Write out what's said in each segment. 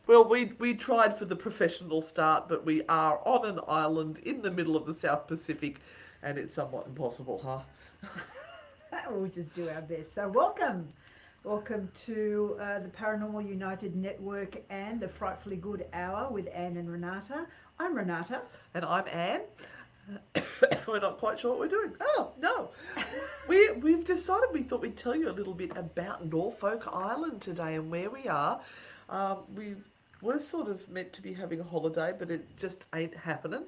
Well, we tried for the professional start, but we are on an island in the middle of the South Pacific, and it's somewhat impossible, huh? We'll just do our best. So, welcome to the Paranormal United Network and the Frightfully Good Hour with Anne and Renata. I'm Renata. And I'm Anne. We're not quite sure what we're doing. Oh no, we've decided we thought we'd tell you a little bit about Norfolk Island today and where we are. We were sort of meant to be having a holiday, but it just ain't happening.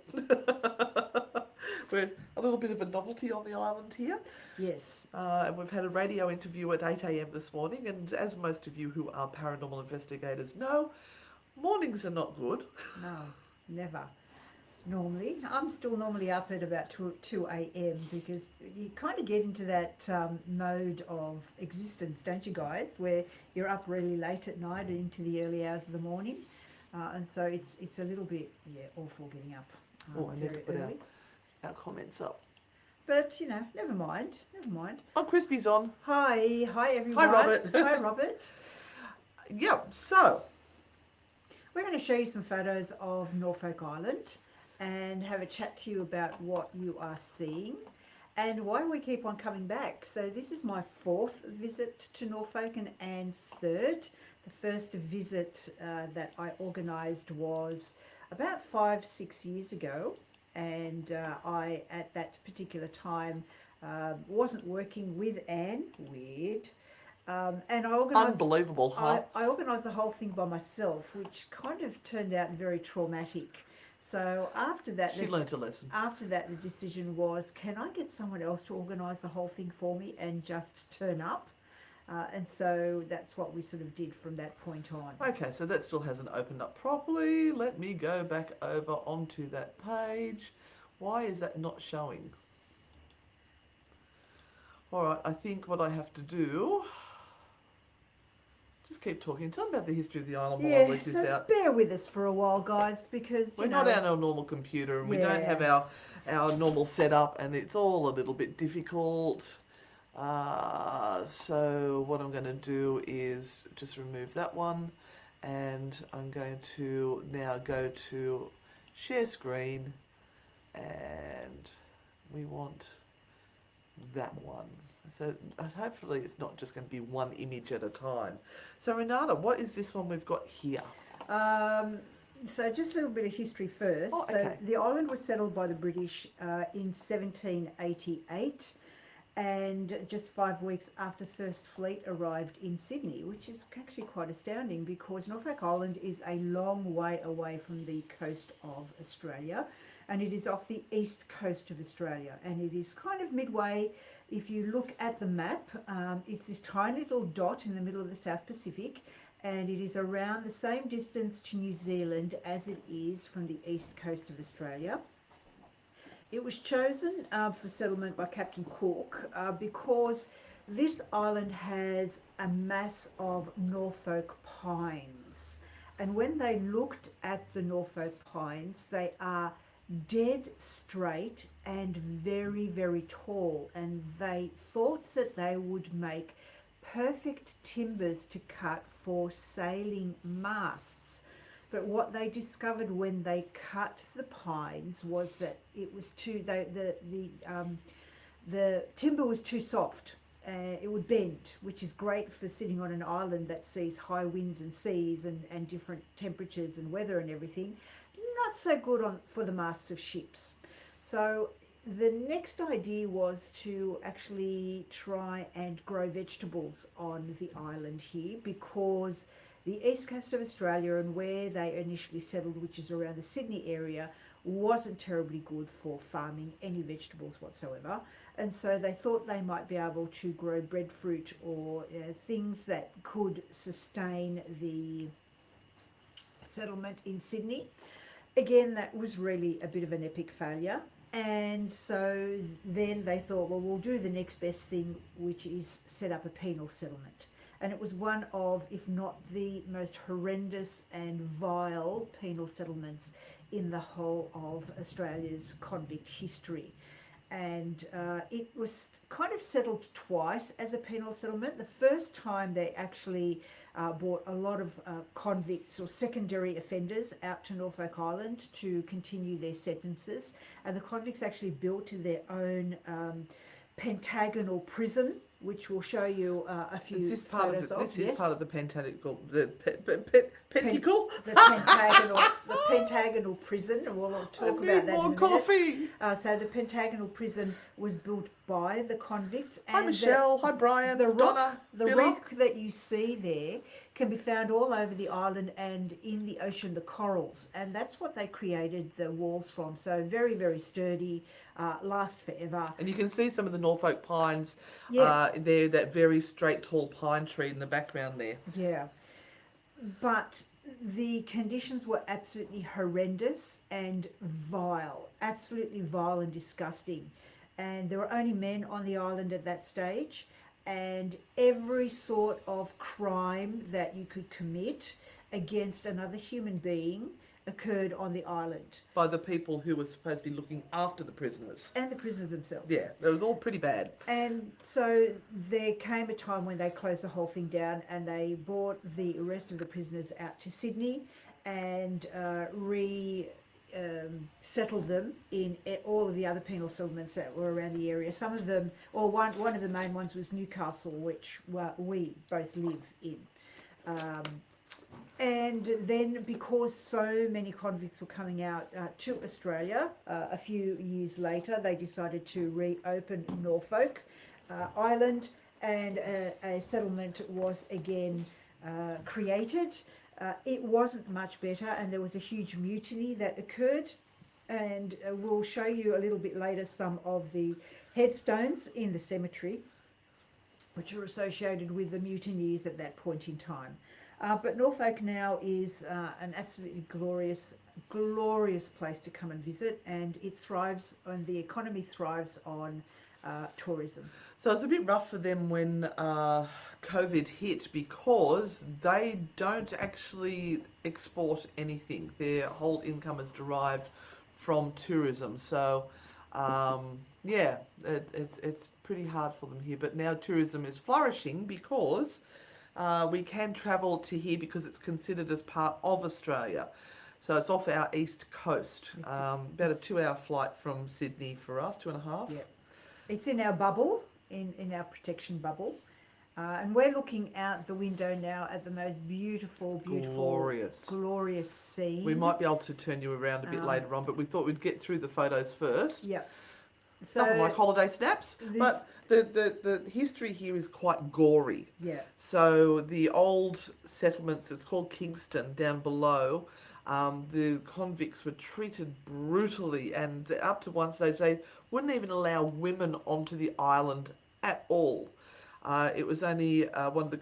We're a little bit of a novelty on the island here. Yes. And we've had a radio interview at 8 a.m. this morning, and as most of you who are paranormal investigators know, mornings are not good. No, never. Normally, I'm still normally up at about 2 a.m. because you kind of get into that mode of existence, don't you guys, where you're up really late at night and into the early hours of the morning. And so it's a little bit, yeah, awful getting up Oh, I need to very put early. our comments up. But, never mind, never mind. Oh, Crispy's on. Hi Hi, everyone. Robert. Hi, Robert. Yeah, so, We're going to show you some photos of Norfolk Island and have a chat to you about what you are seeing and why we keep on coming back. So this is my fourth visit to Norfolk and Anne's third. The first visit that I organised was about 5-6 years ago, and I at that particular time wasn't working with Anne. Weird. And unbelievable, huh? I organised the whole thing by myself, which kind of turned out very traumatic. So She learnt a lesson. after that, the decision was, can I get someone else to organise the whole thing for me and just turn up? And so that's what we sort of did from that point on. Okay, so that still hasn't opened up properly. Let me go back over onto that page. Why is that not showing? All right, I think what I have to do, just keep talking. Tell me about the history of the island while I Yeah, work this so out. bear with us for a while, guys, because We're not on our normal computer and we don't yeah, have our normal setup, and it's all a little bit difficult. So what I'm going to do is just remove that one, and I'm going to now go to share screen, and we want that one. So hopefully it's not just going to be one image at a time. So Renata, what is this one we've got here? Um, so just a little bit of history first. Oh, So okay. the island was settled by the British in 1788, and just 5 weeks after First Fleet arrived in Sydney, which is actually quite astounding because Norfolk Island is a long way away from the coast of Australia, and it is off the east coast of Australia, and it is kind of midway. If you look at the map, it's this tiny little dot in the middle of the South Pacific, and it is around the same distance to New Zealand as it is from the east coast of Australia. It was chosen for settlement by Captain Cook because this island has a mass of Norfolk pines. And when they looked at the Norfolk pines, they are dead straight and very, very tall. And they thought that they would make perfect timbers to cut for sailing masts. But what they discovered when they cut the pines was that it was the timber was too soft. It would bend, which is great for sitting on an island that sees high winds and seas and different temperatures and weather and everything. Not so good for the masts of ships. So the next idea was to actually try and grow vegetables on the island here because the east coast of Australia and where they initially settled, which is around the Sydney area, wasn't terribly good for farming any vegetables whatsoever. And so they thought they might be able to grow breadfruit or things that could sustain the settlement in Sydney. Again, that was really a bit of an epic failure. And so then they thought, well, we'll do the next best thing, which is set up a penal settlement. And it was one of, if not the most horrendous and vile penal settlements in the whole of Australia's convict history. and it was kind of settled twice as a penal settlement. The first time they actually brought a lot of convicts or secondary offenders out to Norfolk Island to continue their sentences, and the convicts actually built their own pentagonal prison, which we'll show you a few Is this part photos of of. this Yes. is part of the pentacle, the pentacle? The pentagonal prison, and we'll talk I about need that more in a coffee. minute. So the pentagonal prison was built by the convicts. Hi And Michelle, hi Brian, the Donna, rock, the Billy. rock that you see there can be found all over the island and in the ocean, the corals, and that's what they created the walls from. So very, very sturdy, last forever. And you can see some of the Norfolk pines Yeah. there, that very straight tall pine tree in the background there. Yeah, but the conditions were absolutely horrendous and vile, absolutely vile and disgusting. And there were only men on the island at that stage, and every sort of crime that you could commit against another human being occurred on the island, By the people who were supposed to be looking after the prisoners. and the prisoners themselves. Yeah, it was all pretty bad. And so there came a time when they closed the whole thing down, and they brought the rest of the prisoners out to Sydney and settled them in all of the other penal settlements that were around the area. Some of them, or one of the main ones was Newcastle, which we both live in. And then, because so many convicts were coming out to Australia, a few years later, they decided to reopen Norfolk Island, and a settlement was again created. It wasn't much better, and there was a huge mutiny that occurred. And we'll show you a little bit later some of the headstones in the cemetery, which are associated with the mutineers at that point in time. But Norfolk now is an absolutely glorious place to come and visit, and it thrives, and the economy thrives on tourism. So it's a bit rough for them when COVID hit, because they don't actually export anything. Their whole income is derived from tourism. So yeah, it's pretty hard for them here. But now tourism is flourishing because we can travel to here because it's considered as part of Australia. So it's off our east coast, about a 2-hour flight from Sydney for us, 2.5. Yeah. It's in our bubble, in our protection bubble. And we're looking out the window now at the most beautiful, glorious scene. We might be able to turn you around a bit later on, but we thought we'd get through the photos first. Yeah. So nothing like holiday snaps, but the history here is quite gory. Yeah. So the old settlements, it's called Kingston, down below, the convicts were treated brutally, and up to one stage they wouldn't even allow women onto the island at all. It was only one of the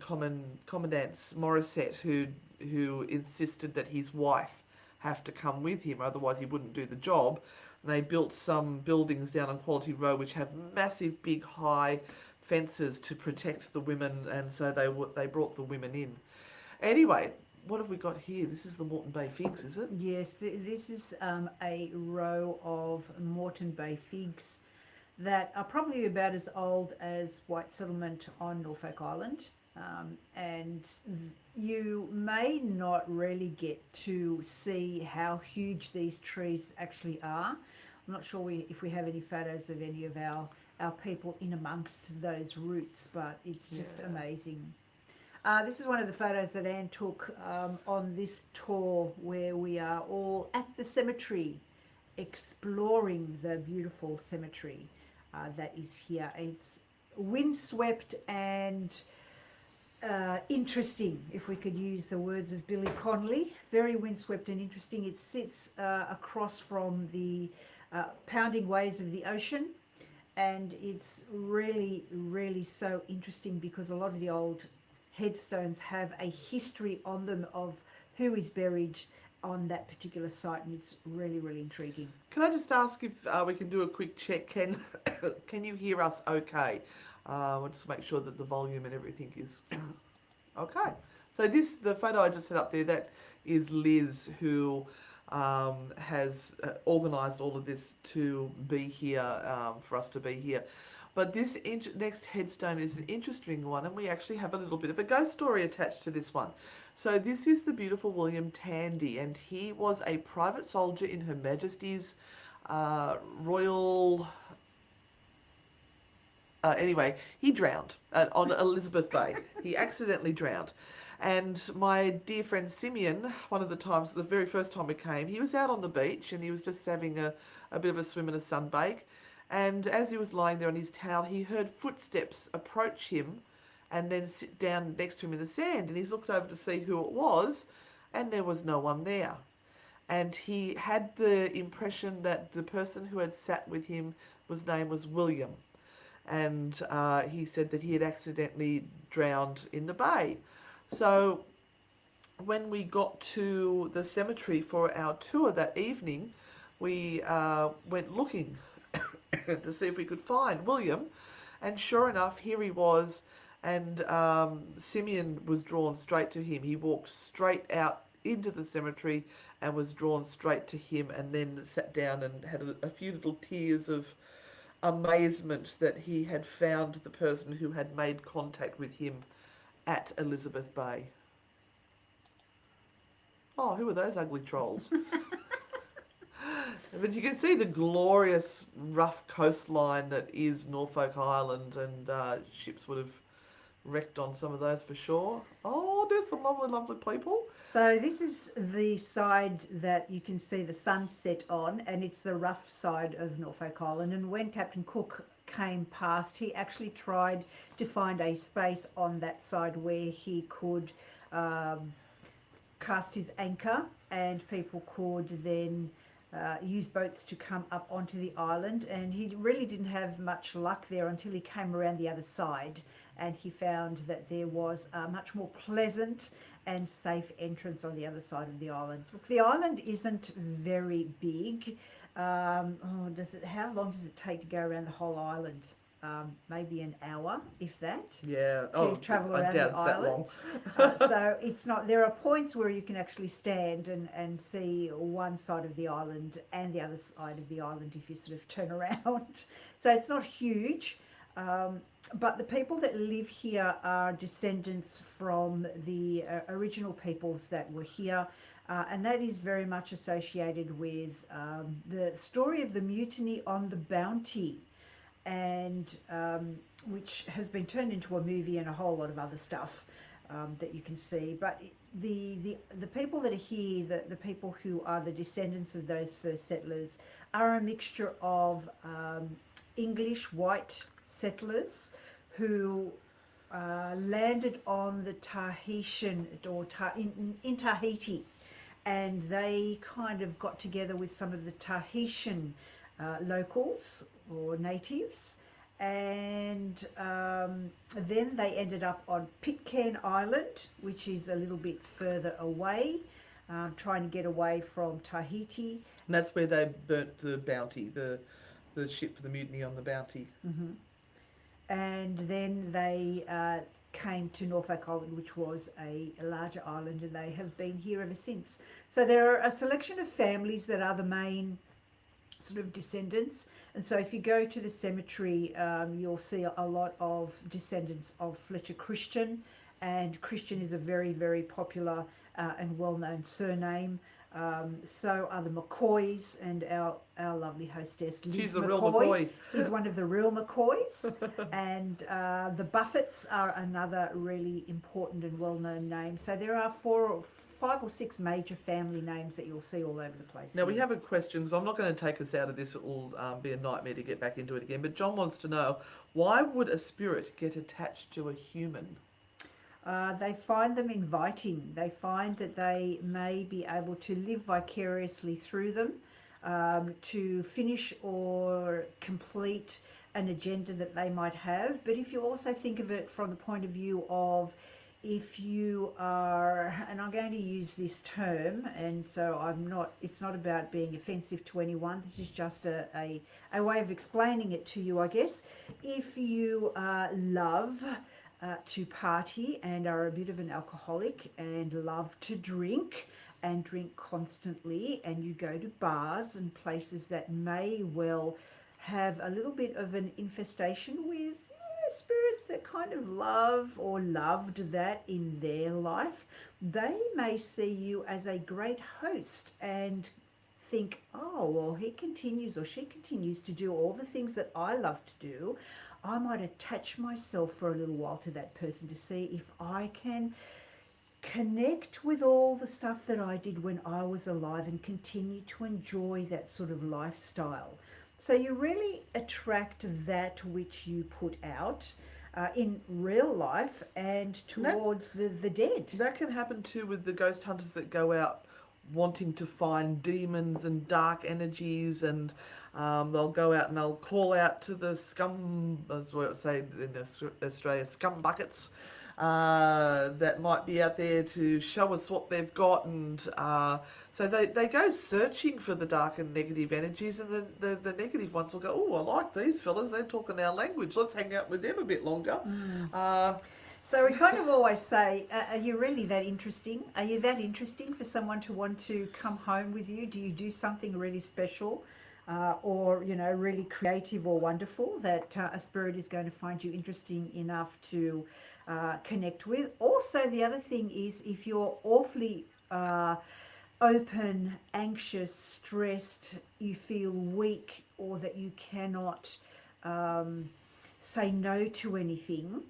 commandants, Morissette, who insisted that his wife have to come with him, otherwise he wouldn't do the job. They built some buildings down on Quality Road which have massive, big, high fences to protect the women, and so they brought the women in. Anyway, what have we got here? This is the Morton Bay Figs, is it? Yes, this is a row of Morton Bay Figs that are probably about as old as White Settlement on Norfolk Island. And you may not really get to see how huge these trees actually are. I'm not sure if we have any photos of any of our people in amongst those roots, but it's just amazing. This is one of the photos that Anne took on this tour, where we are all at the cemetery, exploring the beautiful cemetery that is here. It's windswept and interesting, if we could use the words of Billy Connolly. Very windswept and interesting. It sits across from the pounding waves of the ocean, and it's really, really so interesting because a lot of the old headstones have a history on them of who is buried on that particular site, and it's really, really intriguing. Can I just ask if we can do a quick check? Can you hear us okay? I want to make sure that the volume and everything is okay. So the photo I just set up there, that is Liz, who has organised all of this to be here, for us to be here. But this next headstone is an interesting one, and we actually have a little bit of a ghost story attached to this one. So this is the beautiful William Tandy, and he was a private soldier in Her Majesty's Royal... anyway, he drowned on Elizabeth Bay. He accidentally drowned. And my dear friend Simeon, one of the times, the very first time we came, he was out on the beach and he was just having a bit of a swim and a sunbake. And as he was lying there on his towel, he heard footsteps approach him and then sit down next to him in the sand. And he's looked over to see who it was, and there was no one there. And he had the impression that the person who had sat with him name was William. And he said that he had accidentally drowned in the bay. So when we got to the cemetery for our tour that evening, we went looking to see if we could find William. And sure enough, here he was. And Simeon was drawn straight to him. He walked straight out into the cemetery and was drawn straight to him, and then sat down and had a few little tears of amazement that he had found the person who had made contact with him at Elizabeth Bay. Oh, who are those ugly trolls? But you can see the glorious rough coastline that is Norfolk Island, and ships would have wrecked on some of those for sure. Oh, there's some lovely, lovely people. So this is the side that you can see the sunset on, and it's the rough side of Norfolk Island. And when Captain Cook came past, he actually tried to find a space on that side where he could cast his anchor, and people could then use boats to come up onto the island. And he really didn't have much luck there until he came around the other side, and he found that there was a much more pleasant and safe entrance on the other side of the island. Look, the island isn't very big. How long does it take to go around the whole island? Maybe an hour, if that. Yeah. To travel around the island. So it's not. There are points where you can actually stand and see one side of the island and the other side of the island if you sort of turn around. So it's not huge. But the people that live here are descendants from the original peoples that were here, and that is very much associated with the story of the Mutiny on the Bounty, and which has been turned into a movie and a whole lot of other stuff that you can see. But the people that are here, the people who are the descendants of those first settlers, are a mixture of English white settlers who landed on the Tahitian, or in Tahiti, and they kind of got together with some of the Tahitian locals or natives, and then they ended up on Pitcairn Island, which is a little bit further away, trying to get away from Tahiti. And that's where they burnt the Bounty, the ship for the Mutiny on the Bounty. Mm-hmm. And then they came to Norfolk Island, which was a larger island, and they have been here ever since. So there are a selection of families that are the main sort of descendants. And so if you go to the cemetery, you'll see a lot of descendants of Fletcher Christian, and Christian is a very, very popular and well-known surname. So are the McCoys, and our lovely hostess Liz. She's the real McCoy. Is one of the real McCoys. And the Buffetts are another really important and well-known name. So there are 5 or 6 major family names that you'll see all over the place. Now we have a question, so I'm not going to take us out of this. It will be a nightmare to get back into it again. But John wants to know, why would a spirit get attached to a human? They find them inviting. They find that they may be able to live vicariously through them, to finish or complete an agenda that they might have. But if you also think of it from the point of view of, if you are, and I'm going to use this term, and so it's not about being offensive to anyone, this is just a way of explaining it to you, I guess. If you love to party and are a bit of an alcoholic and love to drink and drink constantly, and you go to bars and places that may well have a little bit of an infestation with spirits that kind of love or loved that in their life, they may see you as a great host and think, oh, well, he continues or she continues to do all the things that I love to do. I might attach myself for a little while to that person to see if I can connect with all the stuff that I did when I was alive and continue to enjoy that sort of lifestyle. So you really attract that which you put out in real life and towards the dead. That can happen too with the ghost hunters that go out wanting to find demons and dark energies, and they'll go out and they'll call out to the scum, as we say in Australia, scum buckets that might be out there to show us what they've got, and so they go searching for the dark and negative energies, and the negative ones will go, oh, I like these fellas, they're talking our language, let's hang out with them a bit longer. So we kind of always say, are you really that interesting? Are you that interesting for someone to want to come home with you? Do you do something really special or, you know, really creative or wonderful that a spirit is going to find you interesting enough to connect with? Also, the other thing is if you're awfully open, anxious, stressed, you feel weak, or that you cannot say no to anything,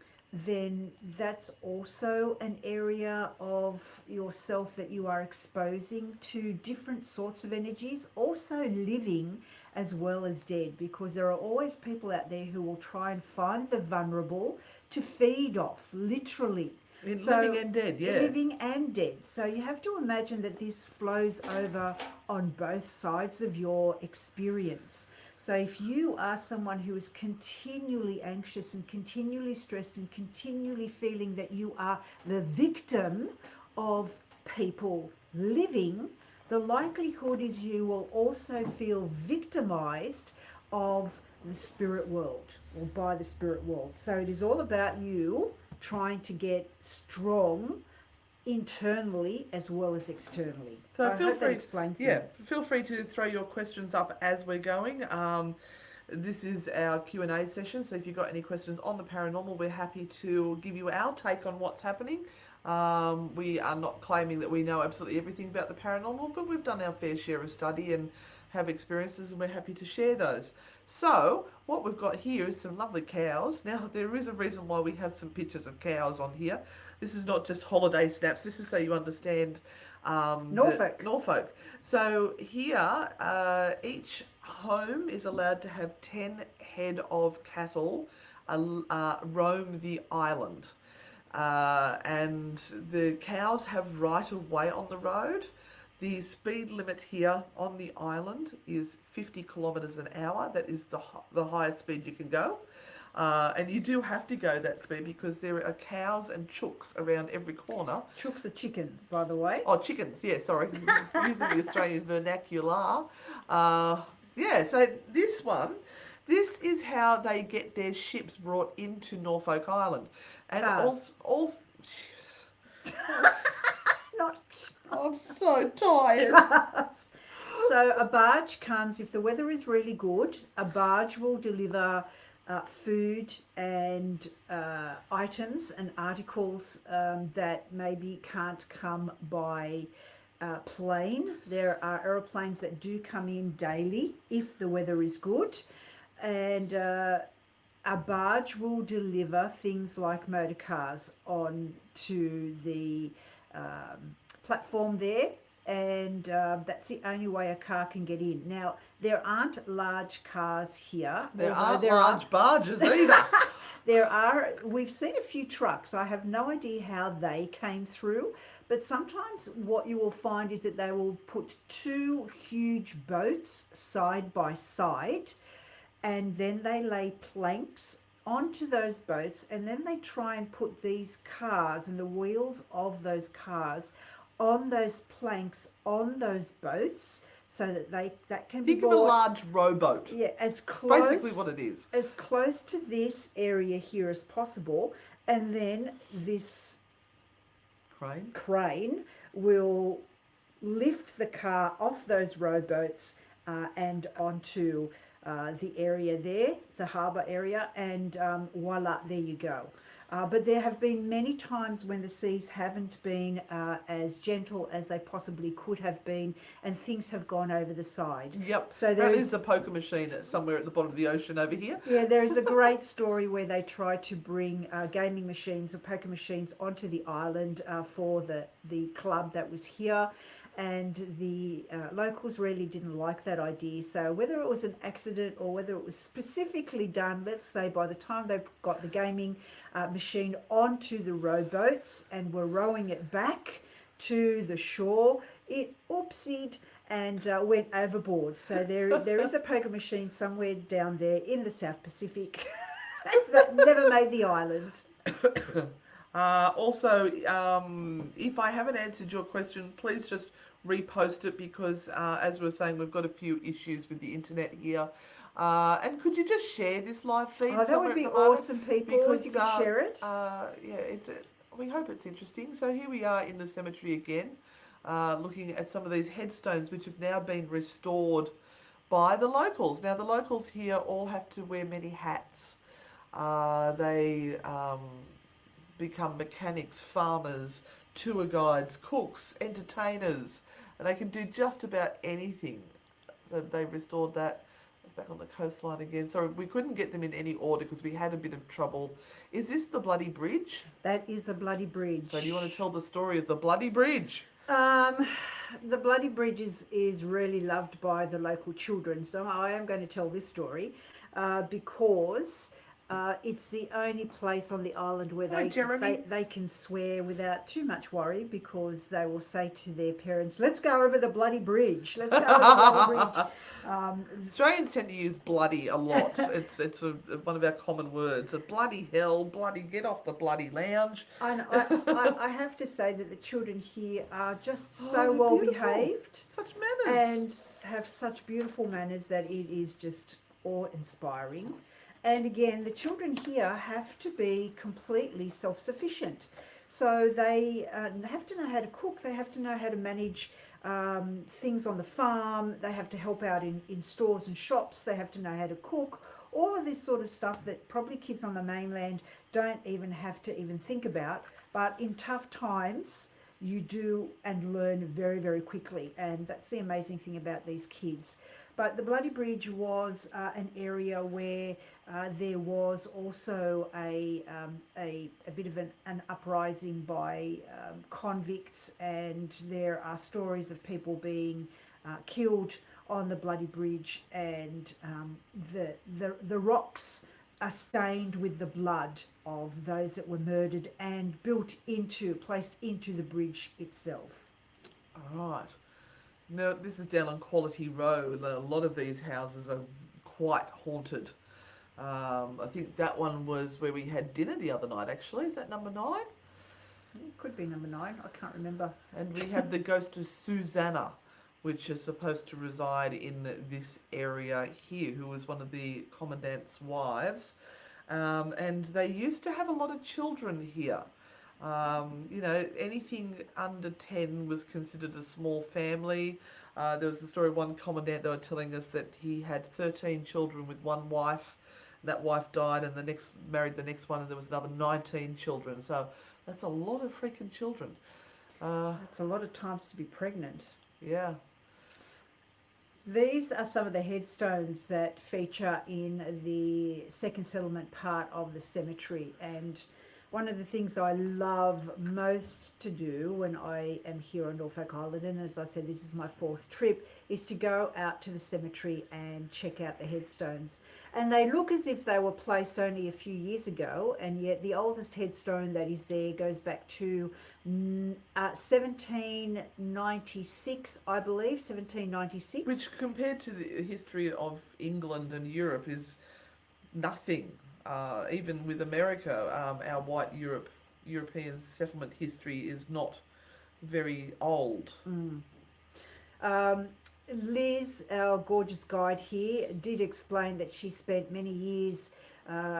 then that's also an area of yourself that you are exposing to different sorts of energies, also living as well as dead, because there are always people out there who will try and find the vulnerable to feed off, literally. Living and dead, yeah. Living and dead. So you have to imagine that this flows over on both sides of your experience. So if you are someone who is continually anxious and continually stressed and continually feeling that you are the victim of people living, the likelihood is you will also feel victimized of the spirit world or by the spirit world. So it is all about you trying to get strong internally as well as externally. So I hope that explains that. Feel free to throw your questions up as we're going. This is our Q&A session, so if you've got any questions on the paranormal, we're happy to give you our take on what's happening. We are not claiming that we know absolutely everything about the paranormal, but we've done our fair share of study and have experiences, and we're happy to share those. So what we've got here is some lovely cows. Now, there is a reason why we have some pictures of cows on here. This is not just holiday snaps. This is so you understand Norfolk. So here, each home is allowed to have 10 head of cattle roam the island. And the cows have right of way on the road. The speed limit here on the island is 50 kilometres an hour. That is the highest speed you can go. And you do have to go that speed because there are cows and chooks around every corner. Chooks are chickens, by the way. Oh, chickens, yeah, sorry. Using the Australian vernacular. Yeah, so this is how they get their ships brought into Norfolk Island. And also Not I'm so tired. So a barge comes, if the weather is really good, a barge will deliver food and items and articles that maybe can't come by plane. There are aeroplanes that do come in daily if the weather is good, and a barge will deliver things like motor cars onto the platform there, and that's the only way a car can get in. Now, there aren't large cars here. There aren't large barges either. We've seen a few trucks. I have no idea how they came through, but sometimes what you will find is that they will put two huge boats side by side, and then they lay planks onto those boats, and then they try and put these cars and the wheels of those cars on those planks on those boats, so that can be Think of a large rowboat. Yeah, as close, basically what it is, as close to this area here as possible, and then this crane will lift the car off those rowboats and onto the area there, the harbour area, and voila, there you go. But there have been many times when the seas haven't been as gentle as they possibly could have been, and things have gone over the side. Yep. So Apparently there's a poker machine somewhere at the bottom of the ocean over here. Yeah, there is a great story where they tried to bring gaming machines or poker machines onto the island for the club that was here, and the locals really didn't like that idea. So whether it was an accident or whether it was specifically done, let's say by the time they got the gaming machine onto the rowboats and were rowing it back to the shore, it oopsied and went overboard. So there is a poker machine somewhere down there in the South Pacific that never made the island. Also, if I haven't answered your question, please just repost it because, as we were saying, we've got a few issues with the internet here. And could you just share this live feed? Oh, that would be awesome, people, because, if you could share it. Yeah, we hope it's interesting. So here we are in the cemetery again, looking at some of these headstones which have now been restored by the locals. Now, the locals here all have to wear many hats. They become mechanics, farmers, tour guides, cooks, entertainers, and they can do just about anything. They restored that. It's back on the coastline again. Sorry, we couldn't get them in any order because we had a bit of trouble. Is this the Bloody Bridge? That is the Bloody Bridge. So do you want to tell the story of the Bloody Bridge? The Bloody Bridge is really loved by the local children. So I am going to tell this story because it's the only place on the island where they can swear without too much worry, because they will say to their parents, "Let's go over the Bloody Bridge. Let's go over the Bloody Bridge." Australians tend to use bloody a lot. It's one of our common words. A bloody hell, bloody get off the bloody lounge. And I have to say that the children here are just so well behaved. Such manners. And have such beautiful manners that it is just awe-inspiring. And again, the children here have to be completely self-sufficient. So they have to know how to cook, they have to know how to manage things on the farm, they have to help out in stores and shops, they have to know how to cook, all of this sort of stuff that probably kids on the mainland don't even have to even think about. But in tough times, you do and learn very, very quickly. And that's the amazing thing about these kids. But the Bloody Bridge was an area where there was also a bit of an uprising by convicts, and there are stories of people being killed on the Bloody Bridge, and the rocks are stained with the blood of those that were murdered and placed into the bridge itself. All right. No, this is down on Quality Road. A lot of these houses are quite haunted. I think that one was where we had dinner the other night, actually. Is that number 9? It could be number 9. I can't remember. And we have the Ghost of Susanna, which is supposed to reside in this area here, who was one of the commandant's wives. And they used to have a lot of children here. Anything under 10 was considered a small family. There was a story of one commandant, they were telling us that he had 13 children with one wife. That wife died and married the next one, and there was another 19 children. So that's a lot of freaking children. That's a lot of times to be pregnant. Yeah. These are some of the headstones that feature in the second settlement part of the cemetery, and one of the things I love most to do when I am here on Norfolk Island, and as I said, this is my 4th trip, is to go out to the cemetery and check out the headstones. And they look as if they were placed only a few years ago, and yet the oldest headstone that is there goes back to 1796, I believe, 1796. Which, compared to the history of England and Europe, is nothing. Even with America, our white European settlement history is not very old. Liz, our gorgeous guide here, did explain that she spent many years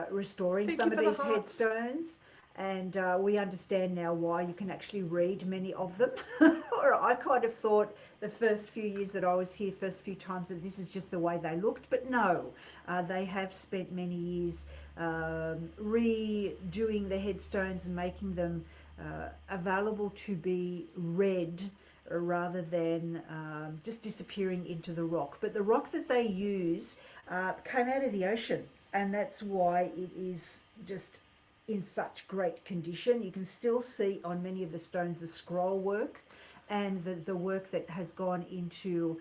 restoring some of these headstones, And we understand now why you can actually read many of them. Or I kind of thought the first few years that I was here, first few times, that this is just the way they looked. But no, they have spent many years redoing the headstones and making them available to be read rather than just disappearing into the rock. But the rock that they use came out of the ocean, and that's why it is just in such great condition. You can still see on many of the stones the scroll work and the work that has gone into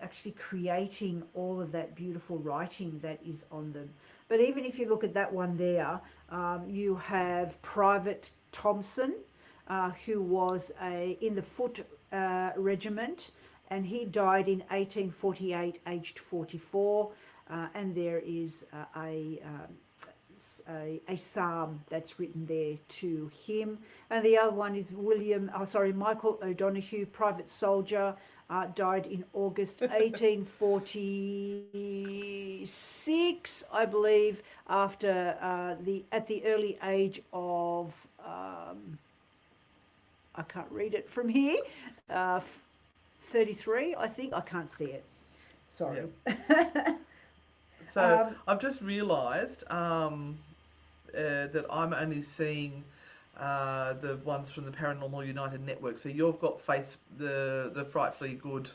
actually creating all of that beautiful writing that is on them. But even if you look at that one there, you have Private Thompson, who was in the Foot Regiment, and he died in 1848, aged 44. And there is a psalm that's written there to him. And the other one is Michael O'Donoghue, private soldier, died in August 1846, I believe, after at the early age of I can't read it from here, 33, I think. I can't see it. Sorry. Yep. So I've just realised that I'm only seeing the ones from the Paranormal United Network. So you've got the Frightfully Good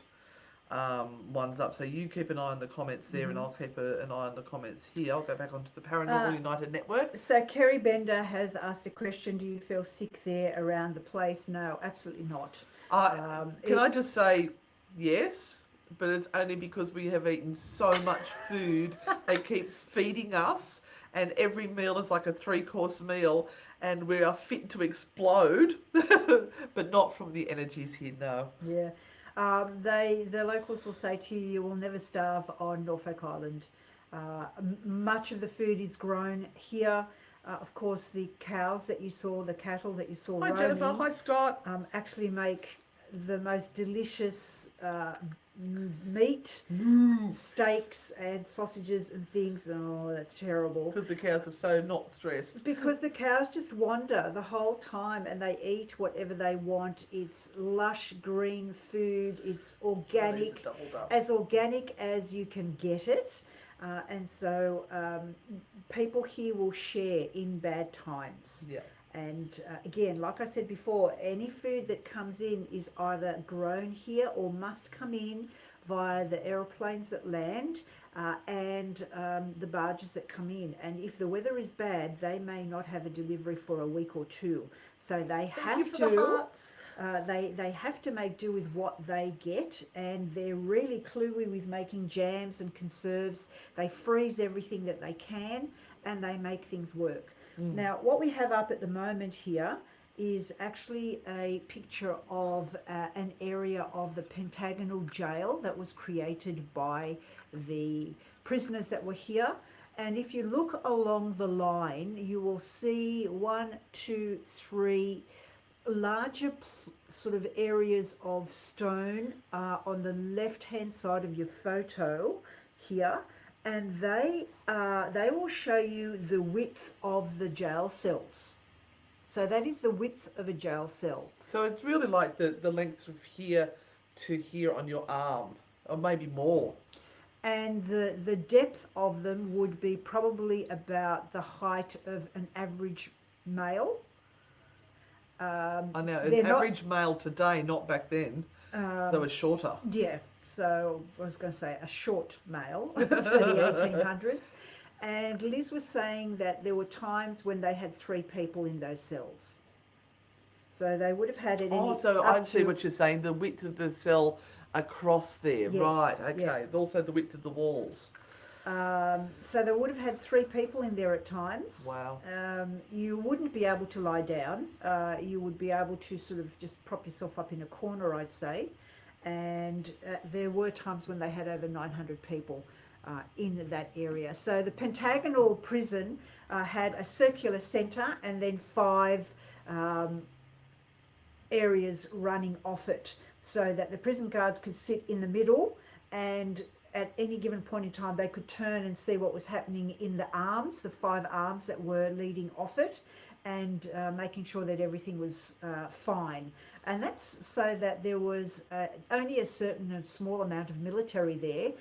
ones up. So you keep an eye on the comments there, and I'll keep an eye on the comments here. I'll go back onto the Paranormal United Network. So Kerry Bender has asked a question: do you feel sick there around the place? No, absolutely not. Can I just say yes? But it's only because we have eaten so much food. They keep feeding us, and every meal is like a 3-course meal, and we are fit to explode, but not from the energies here, no. Yeah. The locals will say to you, you will never starve on Norfolk Island. Much of the food is grown here. Of course, the cows that you saw, the cattle that you saw Hi, roaming, Jennifer. Hi, Scott. actually make the most delicious meat, steaks and sausages and things. Oh, that's terrible. Because the cows are so not stressed. Because the cows just wander the whole time and they eat whatever they want. It's lush green food. It's organic, as organic as you can get it. And so people here will share in bad times. Yeah. And again, like I said before, any food that comes in is either grown here or must come in via the aeroplanes that land and the barges that come in. And if the weather is bad, they may not have a delivery for a week or two. So they have to make do with what they get, and they're really cluey with making jams and conserves. They freeze everything that they can, and they make things work. Now, what we have up at the moment here is actually a picture of an area of the Pentagonal Jail that was created by the prisoners that were here. And if you look along the line, you will see 1, 2, 3 larger sort of areas of stone on the left-hand side of your photo here. And they will show you the width of the jail cells. So that is the width of a jail cell. So it's really like the length of here to here on your arm, or maybe more. And the depth of them would be probably about the height of an average male. I know, an average male today, not back then. They were shorter. Yeah. So I was going to say a short male for the 1800s. And Liz was saying that there were times when they had 3 people in those cells. So they would have had it. Oh, so I see what you're saying. The width of the cell across there, yes, right? Okay. Yeah. Also the width of the walls. So they would have had 3 people in there at times. Wow. You wouldn't be able to lie down. You would be able to sort of just prop yourself up in a corner, I'd say. And there were times when they had over 900 people in that area. So the Pentagonal prison had a circular centre and then 5 areas running off it, so that the prison guards could sit in the middle, and at any given point in time, they could turn and see what was happening in the arms, the 5 arms that were leading off it, and making sure that everything was fine. And that's so that there was only a certain small amount of military there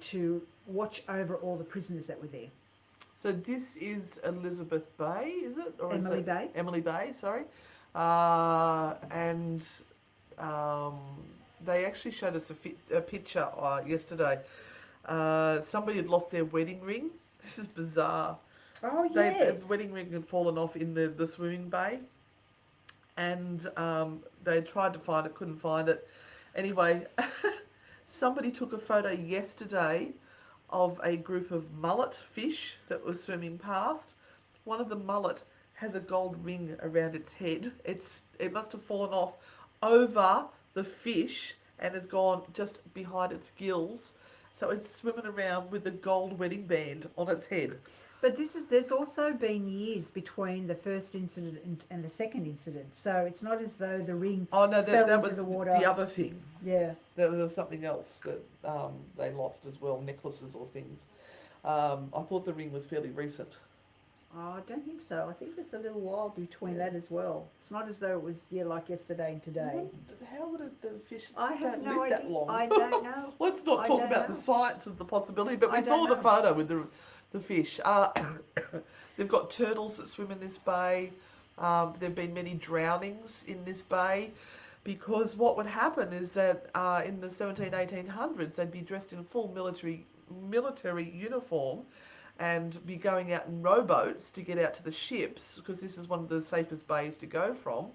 to watch over all the prisoners that were there. So this is Elizabeth Bay, is it? Or Emily is it Bay. Emily Bay, sorry. And they actually showed us a picture yesterday. Somebody had lost their wedding ring. This is bizarre. Oh, The yes. wedding ring had fallen off in the swimming bay. And they tried to find it, couldn't find it. Anyway, somebody took a photo yesterday of a group of mullet fish that was swimming past. One of the mullet has a gold ring around its head. It must have fallen off over the fish and has gone just behind its gills. So it's swimming around with a gold wedding band on its head. But there's also been years between the first incident and the second incident. So it's not as though the ring Oh no, fell that into was the water. the other thing. Yeah. There was something else that they lost as well, necklaces or things. I thought the ring was fairly recent. Oh, I don't think so. I think there's a little while between that as well. It's not as though it was like yesterday and today. How would the fish I have don't no live idea. that long? I don't know. Let's not I talk don't about know. the science of the possibility, but I we saw don't the know. photo with the fish. They've got turtles that swim in this bay. There have been many drownings in this bay because what would happen is that in the 1800s they'd be dressed in full military uniform and be going out in rowboats to get out to the ships because this is one of the safest bays to go from.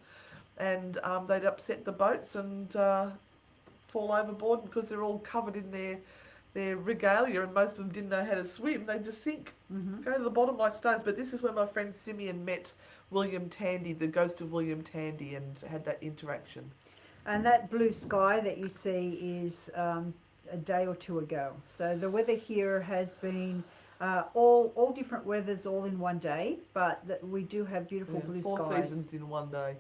And they'd upset the boats and fall overboard because they're all covered in their regalia and most of them didn't know how to swim. They'd just sink, go to the bottom like stones. But this is where my friend Simeon met William Tandy, the ghost of William Tandy, and had that interaction. And that blue sky that you see is a day or two ago. So the weather here has been all different weathers all in one day, but we do have beautiful blue four skies. seasons in one day.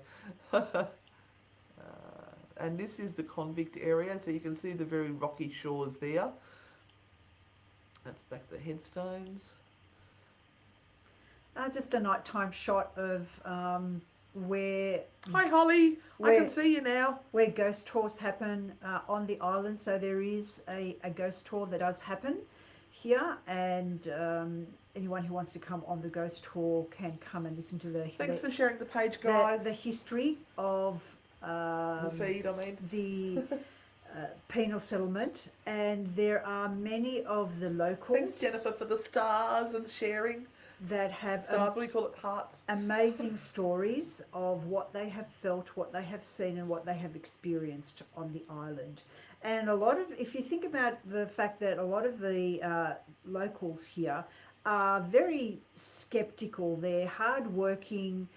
And this is the convict area, so you can see the very rocky shores there. That's back the headstones. Just a nighttime shot of where Hi Holly, I can see you now. Where ghost tours happen on the island. So there is a ghost tour that does happen here, and anyone who wants to come on the ghost tour can come and listen to Thanks for sharing the page, guys. The history of the feed, I mean. The penal settlement, and there are many of the locals. Thanks, Jennifer, for the stars and sharing. That have stars, what do you call it, hearts? Amazing stories of what they have felt, what they have seen, and what they have experienced on the island. And a lot of, if you think about the fact that a lot of the locals here are very skeptical, they're hardworking,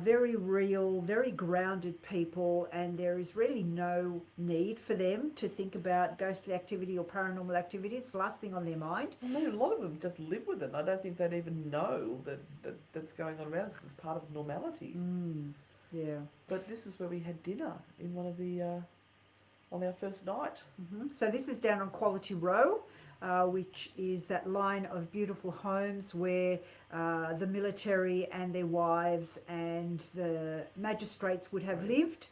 very real, very grounded people, and there is really no need for them to think about ghostly activity or paranormal activity. It's the last thing on their mind. I mean, a lot of them just live with it. I don't think they'd even know that's going on around because it's part of normality. Yeah. But this is where we had dinner in one of the on our first night. So this is down on Quality Row, which is that line of beautiful homes where the military and their wives and the magistrates would have lived.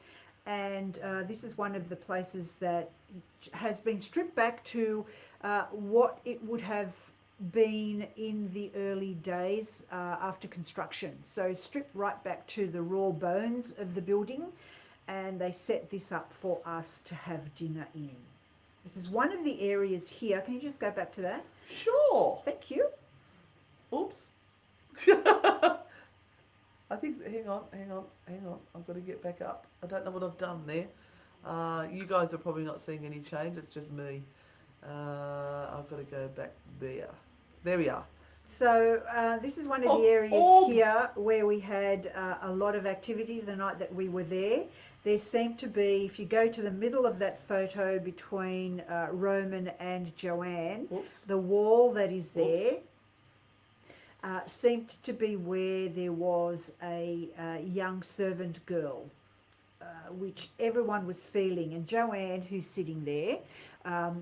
And this is one of the places that has been stripped back to what it would have been in the early days after construction. So stripped right back to the raw bones of the building, and they set this up for us to have dinner in. This is one of the areas here. Can you just go back to that? Sure. Thank you. Oops. I think, hang on. I've got to get back up. I don't know what I've done there. You guys are probably not seeing any change. It's just me. I've got to go back there. There we are. So this is one of the areas here where we had a lot of activity the night that we were there. There seemed to be, if you go to the middle of that photo between Roman and Joanne, the wall that is there seemed to be where there was a young servant girl, which everyone was feeling. And Joanne, who's sitting there,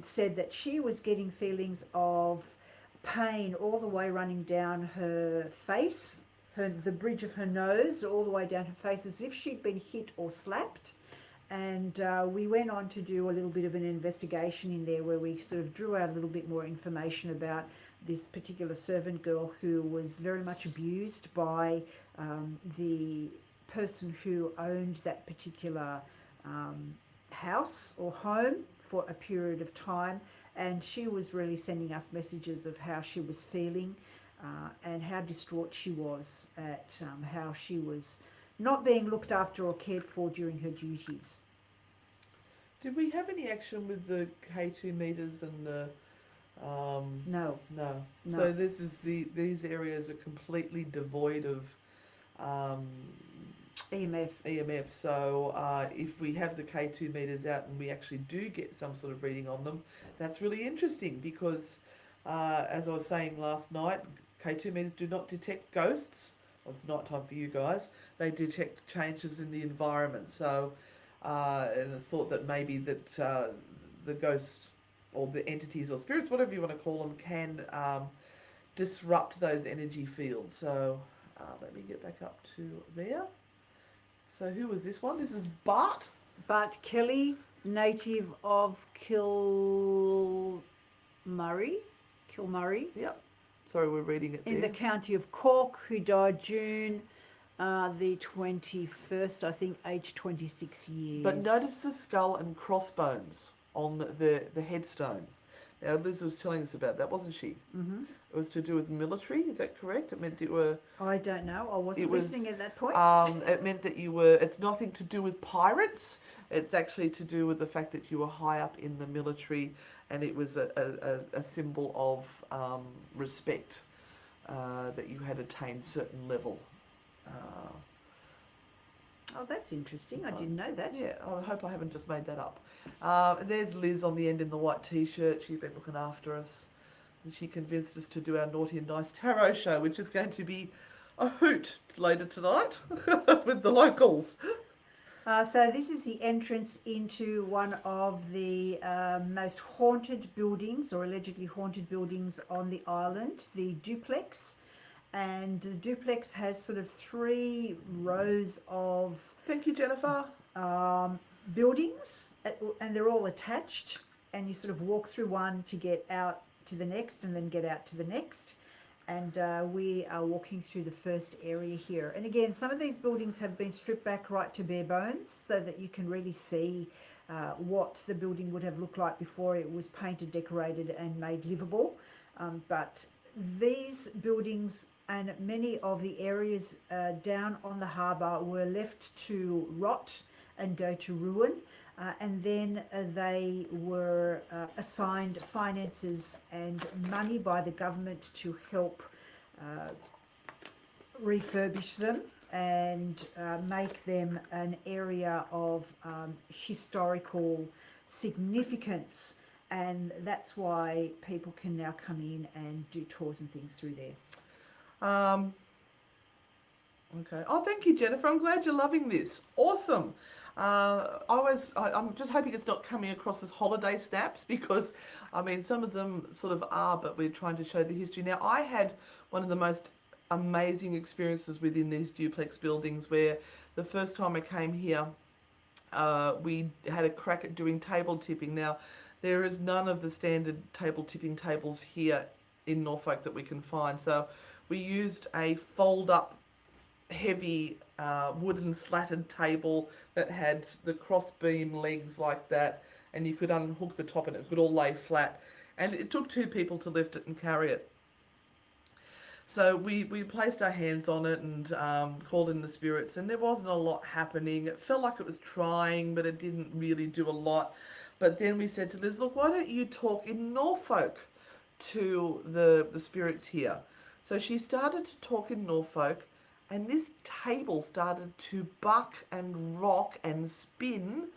said that she was getting feelings of pain all the way running down her face, the bridge of her nose, all the way down her face, as if she'd been hit or slapped. And we went on to do a little bit of an investigation in there, where we sort of drew out a little bit more information about this particular servant girl who was very much abused by the person who owned that particular house or home for a period of time. And she was really sending us messages of how she was feeling and how distraught she was at how she was not being looked after or cared for during her duties. Did we have any action with the K2 meters and the... No. No. So this is these areas are completely devoid of EMF. So if we have the K2 meters out and we actually do get some sort of reading on them, that's really interesting, because as I was saying last night, K2 meters do not detect ghosts. Well, it's night time for you guys. They detect changes in the environment. So and it's thought that maybe that the ghosts or the entities or spirits, whatever you want to call them, can disrupt those energy fields. So let me get back up to there. So who was this one? This is Bart. Bart Kelly, native of Kilmurry. Yep. Sorry, we're reading it in there. the county of Cork, who died June the 21st, I think, aged 26 years. But notice the skull and crossbones on the headstone. Now, Liz was telling us about that, wasn't she? Mm-hmm. It was to do with military, is that correct? It meant you were... I don't know, I wasn't listening at that point. It meant that you were... It's nothing to do with pirates. It's actually to do with the fact that you were high up in the military, and it was a symbol of respect, that you had attained certain level. Oh, that's interesting. I didn't know that. Yeah, I hope I haven't just made that up. And there's Liz on the end in the white t-shirt. She's been looking after us. And she convinced us to do our Naughty and Nice Tarot show, which is going to be a hoot later tonight with the locals. So this is the entrance into one of the most haunted buildings, or allegedly haunted buildings on the island, the duplex. And the duplex has sort of 3 rows of... Thank you, Jennifer. Buildings, and they're all attached, and you sort of walk through one to get out to the next, and then get out to the next. And we are walking through the first area here. And again, some of these buildings have been stripped back right to bare bones, so that you can really see what the building would have looked like before it was painted, decorated and made livable. But these buildings and many of the areas down on the harbour were left to rot and go to ruin, and then they were assigned finances and money by the government to help refurbish them and make them an area of historical significance, and that's why people can now come in and do tours and things through there. Okay. Oh, thank you, Jennifer. I'm glad you're loving this. Awesome. I'm just hoping it's not coming across as holiday snaps, because, I mean, some of them sort of are, but we're trying to show the history. Now, I had one of the most amazing experiences within these duplex buildings, where the first time I came here, we had a crack at doing table tipping. Now, there is none of the standard table tipping tables here in Norfolk that we can find. So we used a fold-up, heavy wooden slatted table that had the cross-beam legs like that, and you could unhook the top and it could all lay flat. And it took 2 people to lift it and carry it. So we placed our hands on it and called in the spirits, and there wasn't a lot happening. It felt like it was trying, but it didn't really do a lot. But then we said to Liz, look, why don't you talk in Norfolk to the spirits here? So she started to talk in Norfolk, and this table started to buck and rock and spin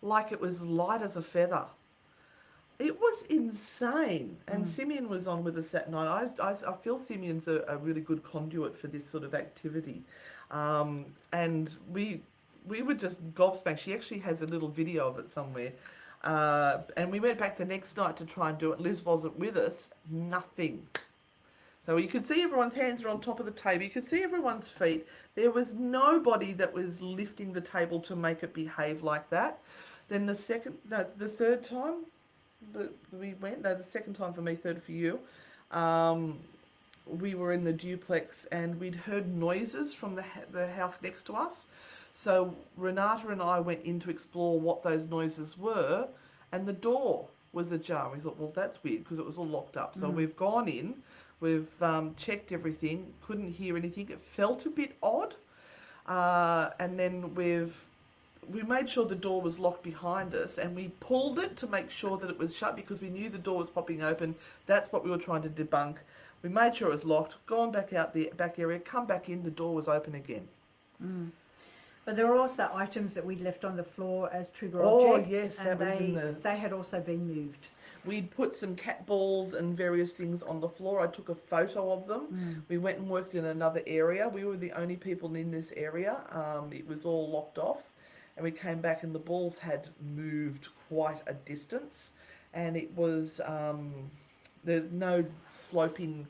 like it was light as a feather. It was insane. And Simeon was on with us that night. I feel Simeon's a really good conduit for this sort of activity. And we were just gobsmacked. She actually has a little video of it somewhere. And we went back the next night to try and do it. Liz wasn't with us. Nothing. So you could see everyone's hands are on top of the table. You could see everyone's feet. There was nobody that was lifting the table to make it behave like that. Then the third time that we went, the second time for me, third for you, we were in the duplex and we'd heard noises from the house next to us. So Renata and I went in to explore what those noises were, and the door was ajar. We thought, well, that's weird because it was all locked up. So we've gone in, we've checked everything, couldn't hear anything. It felt a bit odd, and then we made sure the door was locked behind us, and we pulled it to make sure that it was shut because we knew the door was popping open. That's what we were trying to debunk. We made sure it was locked, gone back out the back area, come back in, the door was open again. But there were also items that we'd left on the floor as trigger Oh, objects. yes, that was in the... They had also been moved. We'd put some cat balls and various things on the floor. I took a photo of them. We went and worked in another area. We were the only people in this area. It was all locked off. And we came back and the balls had moved quite a distance. And it was, there's no sloping